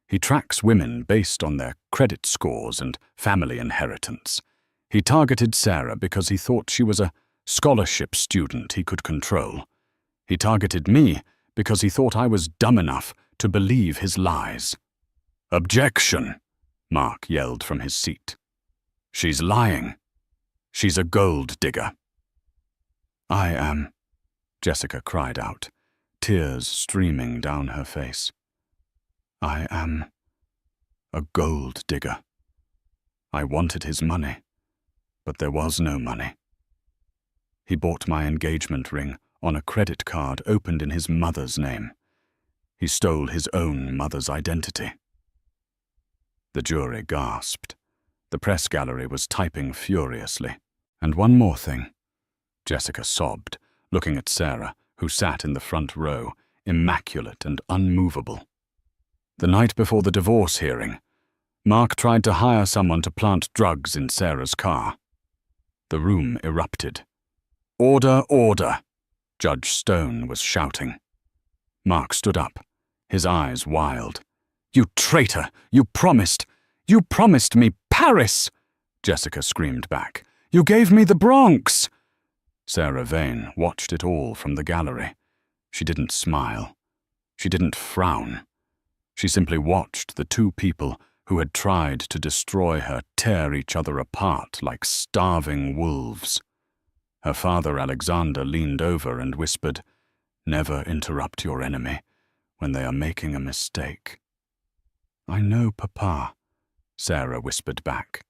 He tracks women based on their credit scores and family inheritance. He targeted Sarah because he thought she was a scholarship student he could control. He targeted me because he thought I was dumb enough to believe his lies. Objection, Mark yelled from his seat. She's lying. She's a gold digger. I am, Jessica cried out, tears streaming down her face. I am a gold digger. I wanted his money, but there was no money. He bought my engagement ring on a credit card opened in his mother's name. He stole his own mother's identity. The jury gasped. The press gallery was typing furiously. And one more thing, Jessica sobbed, looking at Sarah, who sat in the front row, immaculate and unmovable. The night before the divorce hearing, Mark tried to hire someone to plant drugs in Sarah's car. The room erupted. Order, order! Judge Stone was shouting. Mark stood up, his eyes wild. You traitor! You promised me Paris! Jessica screamed back. You gave me the Bronx! Sarah Vane watched it all from the gallery. She didn't smile. She didn't frown. She simply watched the two people who had tried to destroy her tear each other apart like starving wolves. Her father, Alexander, leaned over and whispered, Never interrupt your enemy when they are making a mistake. I know, Papa, Sarah whispered back.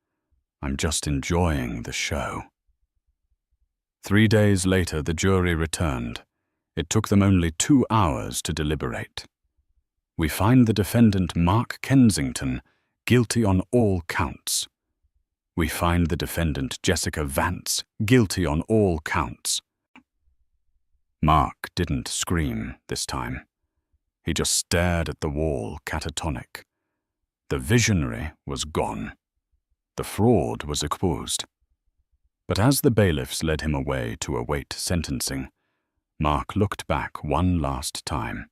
I'm just enjoying the show. 3 days later, the jury returned. It took them only 2 hours to deliberate. We find the defendant Mark Kensington guilty on all counts. We find the defendant Jessica Vance guilty on all counts. Mark didn't scream this time. He just stared at the wall, catatonic. The visionary was gone. The fraud was exposed. But as the bailiffs led him away to await sentencing, Mark looked back one last time.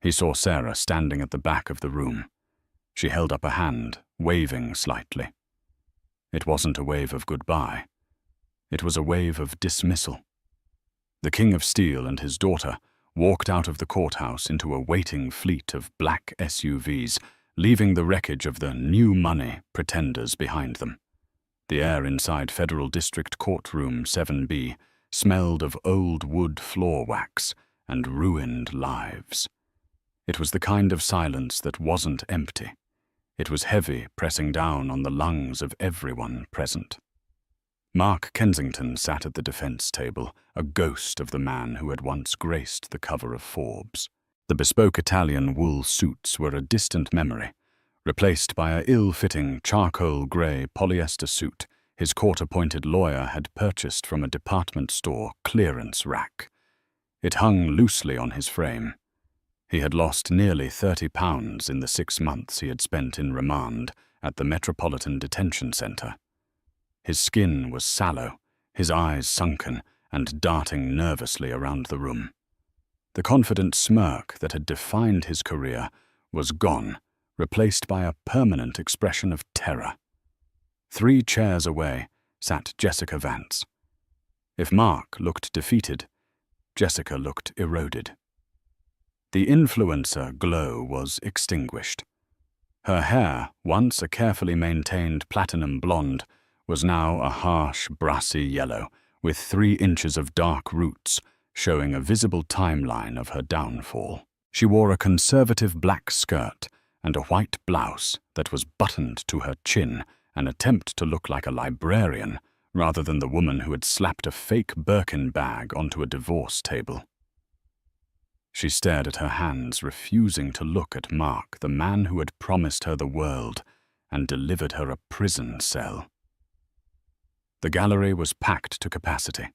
He saw Sarah standing at the back of the room. She held up a hand, waving slightly. It wasn't a wave of goodbye. It was a wave of dismissal. The King of Steel and his daughter walked out of the courthouse into a waiting fleet of black SUVs, leaving the wreckage of the new money pretenders behind them. The air inside Federal District Courtroom 7B smelled of old wood floor wax and ruined lives. It was the kind of silence that wasn't empty. It was heavy, pressing down on the lungs of everyone present. Mark Kensington sat at the defense table, a ghost of the man who had once graced the cover of Forbes. The bespoke Italian wool suits were a distant memory, Replaced by a ill-fitting charcoal-grey polyester suit his court-appointed lawyer had purchased from a department store clearance rack. It hung loosely on his frame. He had lost nearly 30 pounds in the 6 months he had spent in remand at the Metropolitan Detention Centre. His skin was sallow, his eyes sunken and darting nervously around the room. The confident smirk that had defined his career was gone, replaced by a permanent expression of terror. 3 chairs away sat Jessica Vance. If Mark looked defeated, Jessica looked eroded. The influencer glow was extinguished. Her hair, once a carefully maintained platinum blonde, was now a harsh, brassy yellow, with 3 inches of dark roots, showing a visible timeline of her downfall. She wore a conservative black skirt and a white blouse that was buttoned to her chin, an attempt to look like a librarian rather than the woman who had slapped a fake Birkin bag onto a divorce table. She stared at her hands, refusing to look at Mark, the man who had promised her the world and delivered her a prison cell. The gallery was packed to capacity.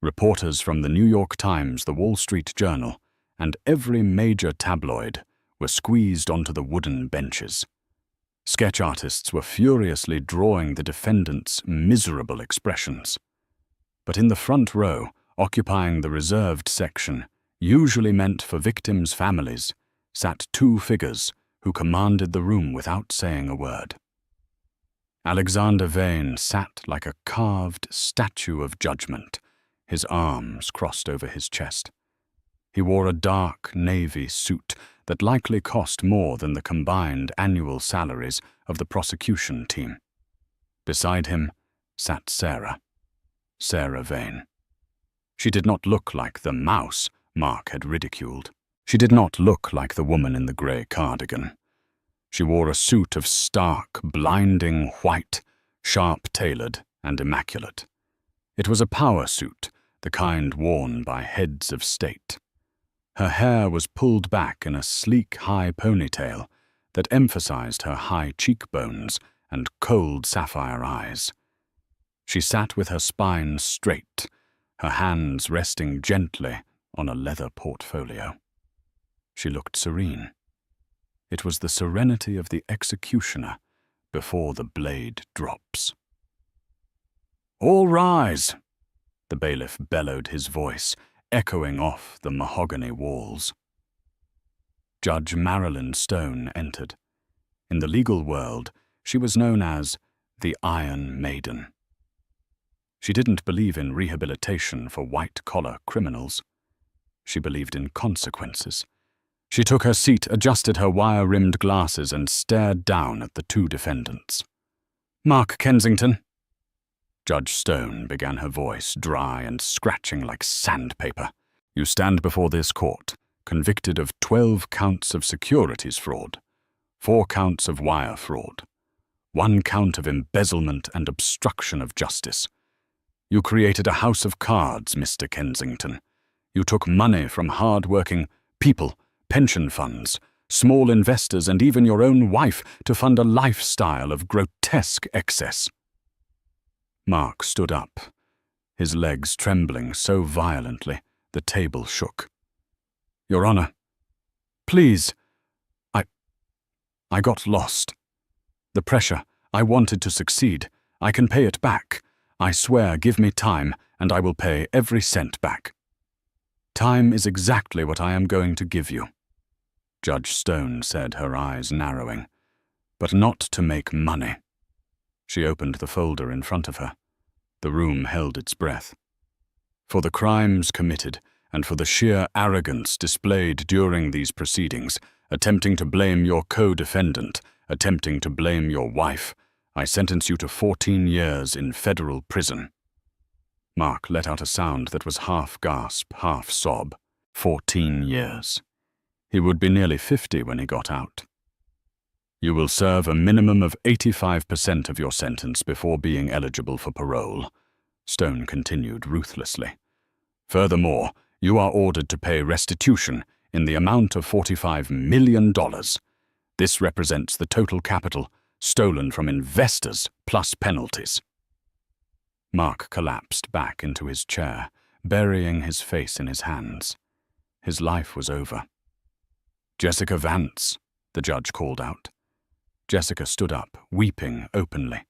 Reporters from the New York Times, the Wall Street Journal, and every major tabloid were squeezed onto the wooden benches. Sketch artists were furiously drawing the defendants' miserable expressions. But in the front row, occupying the reserved section, usually meant for victims' families, sat 2 figures who commanded the room without saying a word. Alexander Vane sat like a carved statue of judgment, his arms crossed over his chest. He wore a dark navy suit that likely cost more than the combined annual salaries of the prosecution team. Beside him sat Sarah Vane. She did not look like the mouse Mark had ridiculed. She did not look like the woman in the grey cardigan. She wore a suit of stark, blinding white, sharp-tailored and immaculate. It was a power suit, the kind worn by heads of state. Her hair was pulled back in a sleek, high ponytail that emphasized her high cheekbones and cold sapphire eyes. She sat with her spine straight, her hands resting gently on a leather portfolio. She looked serene. It was the serenity of the executioner before the blade drops. "All rise!" The bailiff bellowed, his voice echoing off the mahogany walls. Judge Marilyn Stone entered. In the legal world, she was known as the Iron Maiden. She didn't believe in rehabilitation for white-collar criminals. She believed in consequences. She took her seat, adjusted her wire-rimmed glasses, and stared down at the 2 defendants. "Mark Kensington." Judge Stone began, her voice dry and scratching like sandpaper. "You stand before this court, convicted of 12 counts of securities fraud, 4 counts of wire fraud, 1 count of embezzlement and obstruction of justice. You created a house of cards, Mr. Kensington. You took money from hard-working people, pension funds, small investors, and even your own wife to fund a lifestyle of grotesque excess." Mark stood up, his legs trembling so violently the table shook. "Your Honor, please, I got lost. The pressure, I wanted to succeed. I can pay it back. I swear, give me time, and I will pay every cent back." "Time is exactly what I am going to give you," Judge Stone said, her eyes narrowing. "But not to make money." She opened the folder in front of her. The room held its breath. "For the crimes committed and for the sheer arrogance displayed during these proceedings, attempting to blame your co-defendant, attempting to blame your wife, I sentence you to 14 years in federal prison." Mark let out a sound that was half gasp, half sob. 14 years. He would be nearly 50 when he got out. "You will serve a minimum of 85% of your sentence before being eligible for parole," Stone continued ruthlessly. "Furthermore, you are ordered to pay restitution in the amount of $45 million. This represents the total capital stolen from investors plus penalties. Mark collapsed back into his chair, burying his face in his hands. His life was over. "Jessica Vance," the judge called out. Jessica stood up, weeping openly.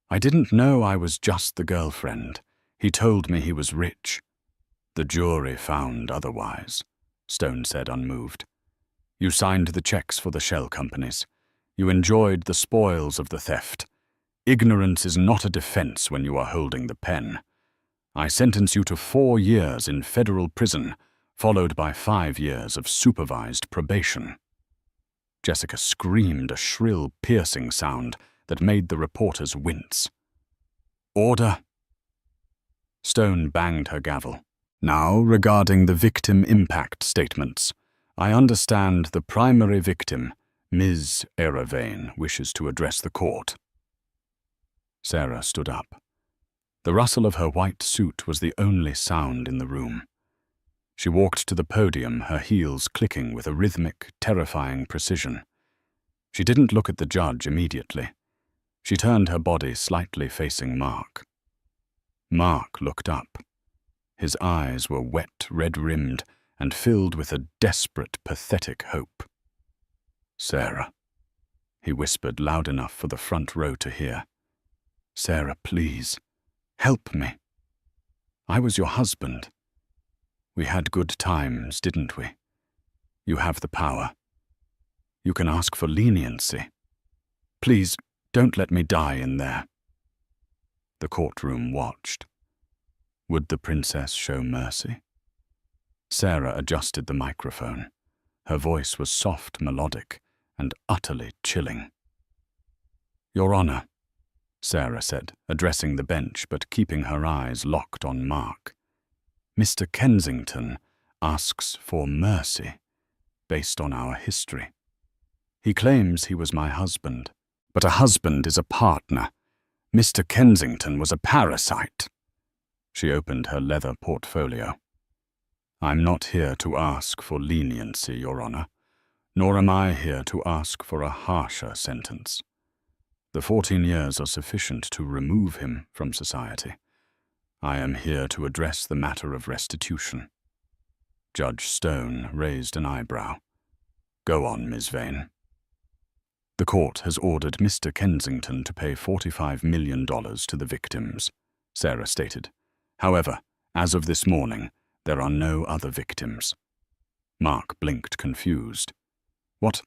"I didn't know I was just the girlfriend. He told me he was rich." "The jury found otherwise," Stone said, unmoved. "You signed the checks for the shell companies. You enjoyed the spoils of the theft. Ignorance is not a defense when you are holding the pen. I sentence you to 4 years in federal prison, followed by 5 years of supervised probation." Jessica screamed a shrill, piercing sound that made the reporters wince. "Order!" Stone banged her gavel. "Now, regarding the victim impact statements, I understand the primary victim, Ms. Eravane, wishes to address the court." Sarah stood up. The rustle of her white suit was the only sound in the room. She walked to the podium, her heels clicking with a rhythmic, terrifying precision. She didn't look at the judge immediately. She turned her body slightly facing Mark. Mark looked up. His eyes were wet, red-rimmed, and filled with a desperate, pathetic hope. "Sarah," he whispered loud enough for the front row to hear. "Sarah, please, help me. I was your husband. We had good times, didn't we? You have the power. You can ask for leniency. Please, don't let me die in there." The courtroom watched. Would the princess show mercy? Sarah adjusted the microphone. Her voice was soft, melodic, and utterly chilling. "Your Honor," Sarah said, addressing the bench but keeping her eyes locked on Mark. "Mr. Kensington asks for mercy, based on our history. He claims he was my husband, but a husband is a partner. Mr. Kensington was a parasite." She opened her leather portfolio. "I'm not here to ask for leniency, Your Honor, nor am I here to ask for a harsher sentence. The 14 years are sufficient to remove him from society. I am here to address the matter of restitution." Judge Stone raised an eyebrow. "Go on, Ms. Vane." "The court has ordered Mr. Kensington to pay $45 million to the victims," Sarah stated. "However, as of this morning, there are no other victims." Mark blinked, confused. "What?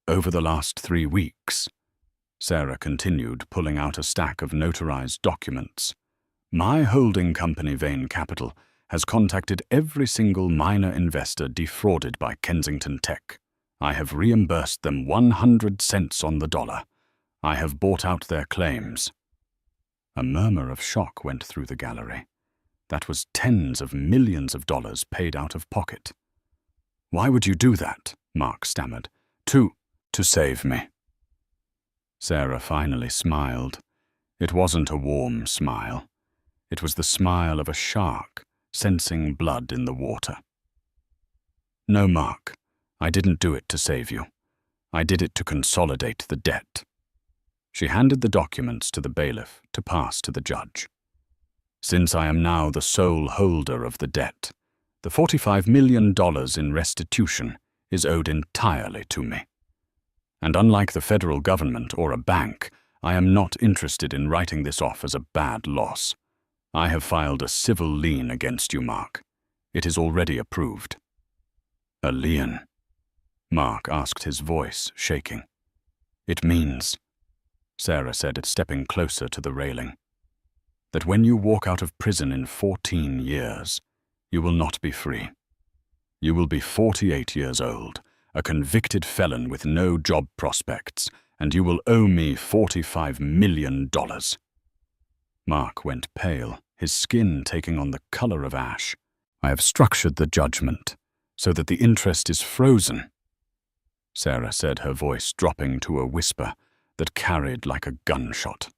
Over the last 3 weeks?" Sarah continued, pulling out a stack of notarized documents. "My holding company, Vane Capital, has contacted every single minor investor defrauded by Kensington Tech. I have reimbursed them 100 cents on the dollar. I have bought out their claims." A murmur of shock went through the gallery. That was tens of millions of dollars paid out of pocket. "Why would you do that?" Mark stammered. To save me." Sarah finally smiled. It wasn't a warm smile. It was the smile of a shark sensing blood in the water. "No, Mark, I didn't do it to save you. I did it to consolidate the debt." She handed the documents to the bailiff to pass to the judge. "Since I am now the sole holder of the debt, the $45 million in restitution is owed entirely to me. And unlike the federal government or a bank, I am not interested in writing this off as a bad loss. I have filed a civil lien against you, Mark. It is already approved." "A lien?" Mark asked, his voice shaking. "It means," Sarah said, stepping closer to the railing, "that when you walk out of prison in 14 years, you will not be free. You will be 48 years old, a convicted felon with no job prospects, and you will owe me $45 million. Mark went pale, his skin taking on the color of ash. "I have structured the judgment so that the interest is frozen," Sarah said, her voice dropping to a whisper that carried like a gunshot.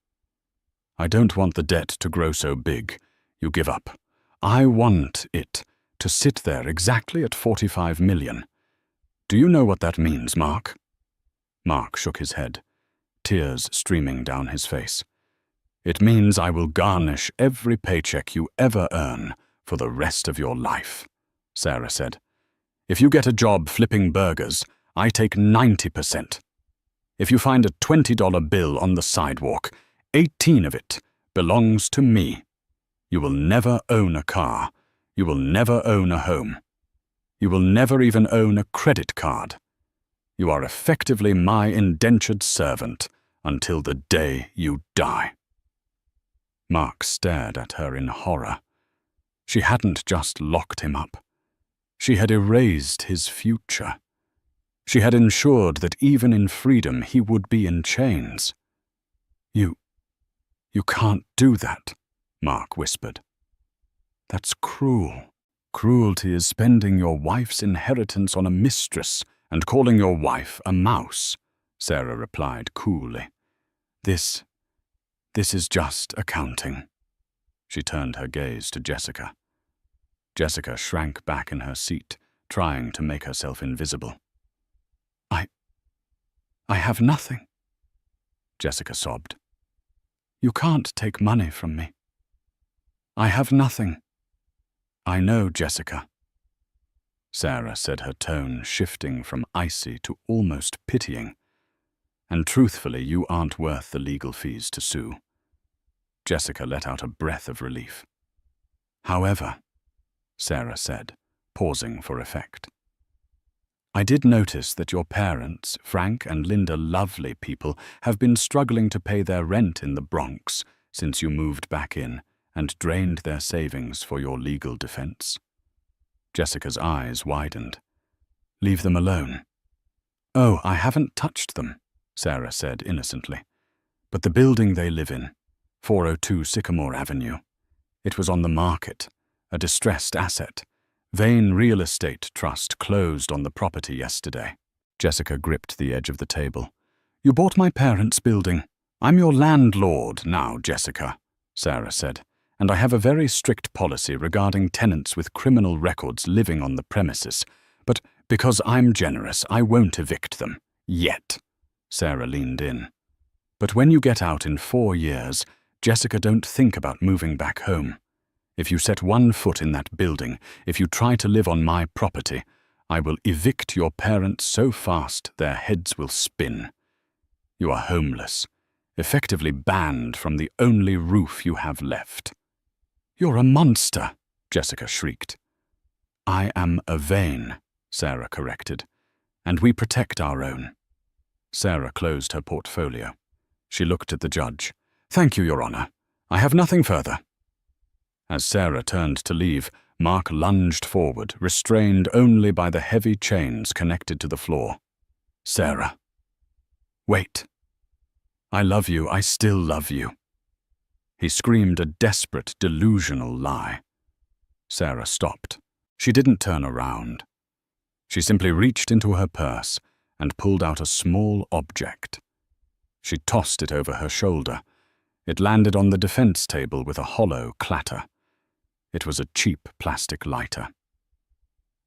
"I don't want the debt to grow so big you give up. I want it to sit there exactly at $45 million. Do you know what that means, Mark?" Mark shook his head, tears streaming down his face. It means I will garnish every paycheck you ever earn for the rest of your life, Sarah said. If you get a job flipping burgers, I take 90%. If you find a $20 bill on the sidewalk, 18 of it belongs to me. You will never own a car. You will never own a home. You will never even own a credit card. You are effectively my indentured servant until the day you die. Mark stared at her in horror. She hadn't just locked him up. She had erased his future. She had ensured that even in freedom he would be in chains. You can't do that, Mark whispered. That's cruel. Cruelty is spending your wife's inheritance on a mistress and calling your wife a mouse, Sarah replied coolly. This is just accounting. She turned her gaze to Jessica. Jessica shrank back in her seat, trying to make herself invisible. I have nothing, Jessica sobbed. You can't take money from me. I have nothing. I know, Jessica. Sarah said, her tone shifting from icy to almost pitying. And truthfully, you aren't worth the legal fees to sue. Jessica let out a breath of relief. However, Sarah said, pausing for effect, I did notice that your parents, Frank and Linda, lovely people, have been struggling to pay their rent in the Bronx since you moved back in and drained their savings for your legal defense. Jessica's eyes widened. Leave them alone. Oh, I haven't touched them, Sarah said innocently. But the building they live in, 402 Sycamore Avenue, it was on the market, a distressed asset. Vane Real Estate Trust closed on the property yesterday. Jessica gripped the edge of the table. You bought my parents' building. I'm your landlord now, Jessica, Sarah said, and I have a very strict policy regarding tenants with criminal records living on the premises. But because I'm generous, I won't evict them. Yet. Sarah leaned in. But when you get out in 4 years, Jessica, don't think about moving back home. If you set one foot in that building, if you try to live on my property, I will evict your parents so fast their heads will spin. You are homeless, effectively banned from the only roof you have left. You're a monster, Jessica shrieked. I am a Vane, Sarah corrected, and we protect our own. Sarah closed her portfolio. She looked at the judge. Thank you, Your Honor. I have nothing further. As Sarah turned to leave, Mark lunged forward, restrained only by the heavy chains connected to the floor. Sarah. Wait. I love you. I still love you. He screamed a desperate, delusional lie. Sarah stopped. She didn't turn around. She simply reached into her purse and pulled out a small object. She tossed it over her shoulder. It landed on the defense table with a hollow clatter. It was a cheap plastic lighter.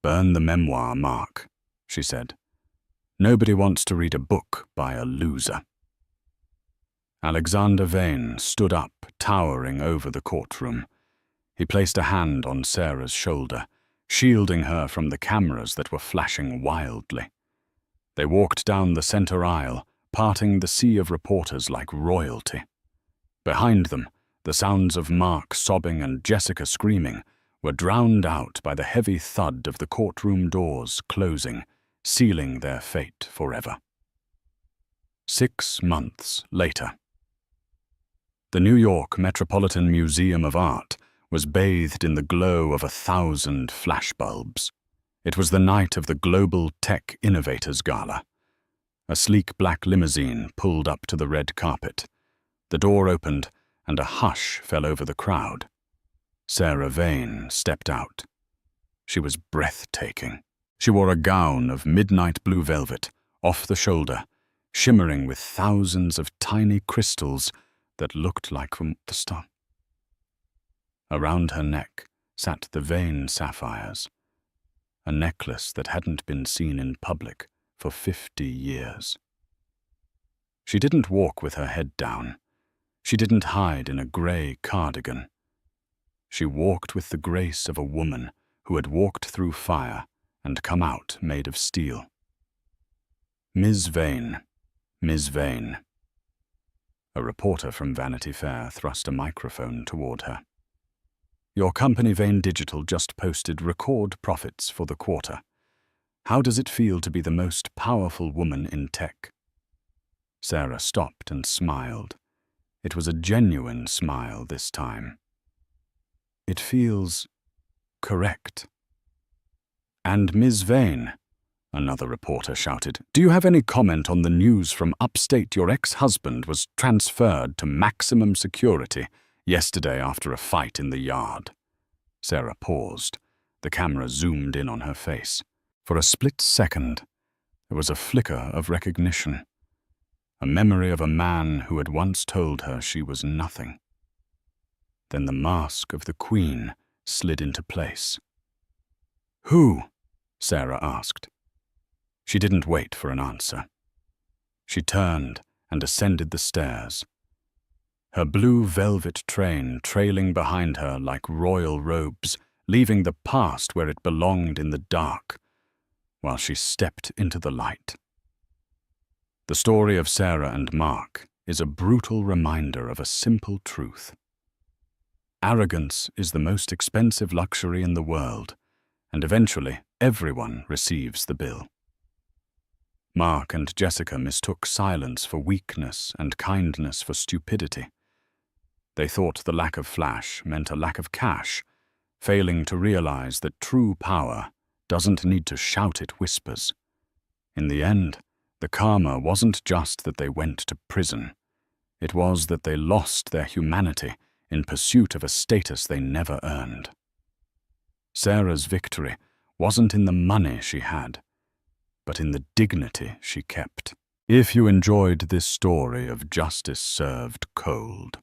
Burn the memoir, Mark, she said. Nobody wants to read a book by a loser. Alexander Vane stood up, towering over the courtroom. He placed a hand on Sarah's shoulder, shielding her from the cameras that were flashing wildly. They walked down the center aisle, parting the sea of reporters like royalty. Behind them, the sounds of Mark sobbing and Jessica screaming were drowned out by the heavy thud of the courtroom doors closing, sealing their fate forever. 6 months later. The New York Metropolitan Museum of Art was bathed in the glow of 1,000 flashbulbs. It was the night of the Global Tech Innovators Gala. A sleek black limousine pulled up to the red carpet. The door opened, and a hush fell over the crowd. Sarah Vane stepped out. She was breathtaking. She wore a gown of midnight blue velvet, off the shoulder, shimmering with thousands of tiny crystals that looked like the stars. Around her neck sat the Vane sapphires, a necklace that hadn't been seen in public for 50 years. She didn't walk with her head down. She didn't hide in a grey cardigan. She walked with the grace of a woman who had walked through fire and come out made of steel. Ms. Vane, Ms. Vane. A reporter from Vanity Fair thrust a microphone toward her. Your company, Vane Digital, just posted record profits for the quarter. How does it feel to be the most powerful woman in tech? Sarah stopped and smiled. It was a genuine smile this time. It feels correct. And Ms. Vane, another reporter shouted, do you have any comment on the news from upstate your ex-husband was transferred to maximum security yesterday after a fight in the yard? Sarah paused. The camera zoomed in on her face. For a split second, there was a flicker of recognition. A memory of a man who had once told her she was nothing. Then the mask of the Queen slid into place. Who? Sarah asked. She didn't wait for an answer. She turned and ascended the stairs. Her blue velvet train trailing behind her like royal robes, leaving the past where it belonged in the dark, while she stepped into the light. The story of Sarah and Mark is a brutal reminder of a simple truth. Arrogance is the most expensive luxury in the world, and eventually everyone receives the bill. Mark and Jessica mistook silence for weakness and kindness for stupidity. They thought the lack of flash meant a lack of cash, failing to realize that true power doesn't need to shout, it whispers. In the end, the karma wasn't just that they went to prison. It was that they lost their humanity in pursuit of a status they never earned. Sarah's victory wasn't in the money she had, but in the dignity she kept. If you enjoyed this story of justice served cold,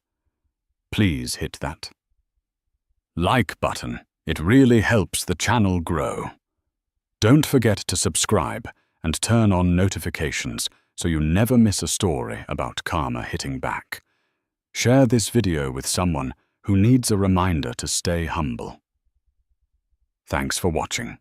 please hit that like button. It really helps the channel grow. Don't forget to subscribe and turn on notifications so you never miss a story about karma hitting back. Share this video with someone who needs a reminder to stay humble. Thanks for watching.